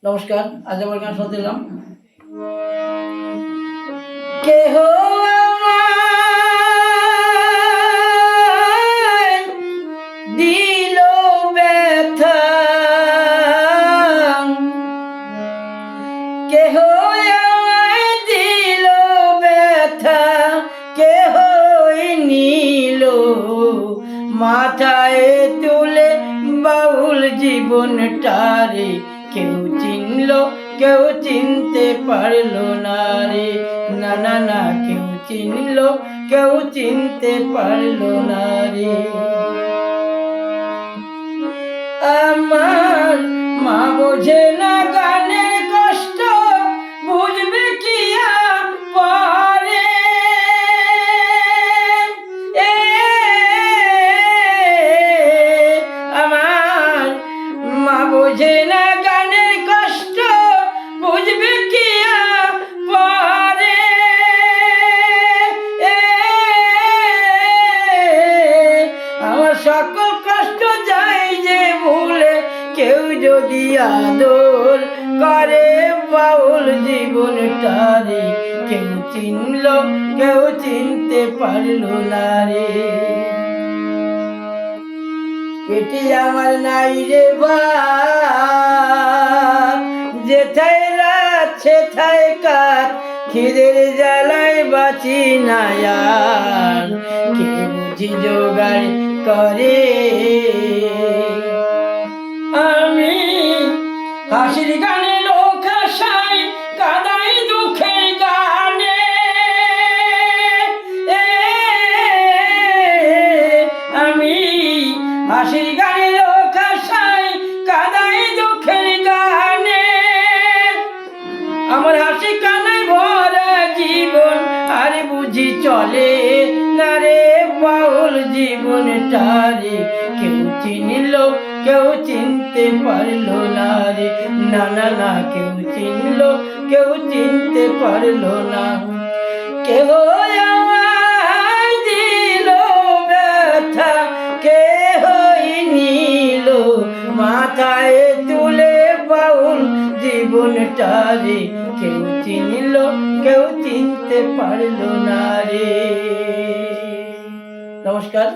নমস্কার, আজ আবার গান শুনতে এলাম। কেহ দিল ব্যথা, কেহ দিল ব্যথা, কেহ নিল মাথায় তুলে বাউল জীবনটারে। কেউ চিনল কেউ চিনতে পারলো না রে, না না না, কেউ চিনল কেউ চিনতে পারলো না রে। আমার মা বোঝে না গানের কষ্ট, বুঝবে কি পরে। আমার মা বোঝে না গানের কষ্ট, বুঝবে কি পরে। আমার সকল কষ্ট যায় যে ভুলে, কেউ যদি আদর করে বাউল জীবনটারে। কেউ চিনল কেউ চিনতে পারলো না রে। পেটে আমার নাই রে ভাত, যেথায় রাত সেথায় কাত, খিদের জ্বালায় বাঁচি না আর। কে বুঝি জোগাড় করে আমি হাসির গানে লোক হাসাই, কাদাই দুঃখের গানে। আমি হাসির গানে লোক হাসাই, কাদাই দুঃখের গানে। আমার হাসি কানায় ভরা জীবন, আর বুঝি চলে না রে বাউল জীবনটারে। কেউ চিনল কেউ চিনতে পারলো না রে, না না না, কেউ চিনল কেউ চিনতে পারলো না। কেহ আমায় দিল ব্যথা, কেহ নিল মাথায় তুলে বাউল জীবনটারে। কেউ চিনল কেউ চিনতে পারলো না রে। নমস্কার।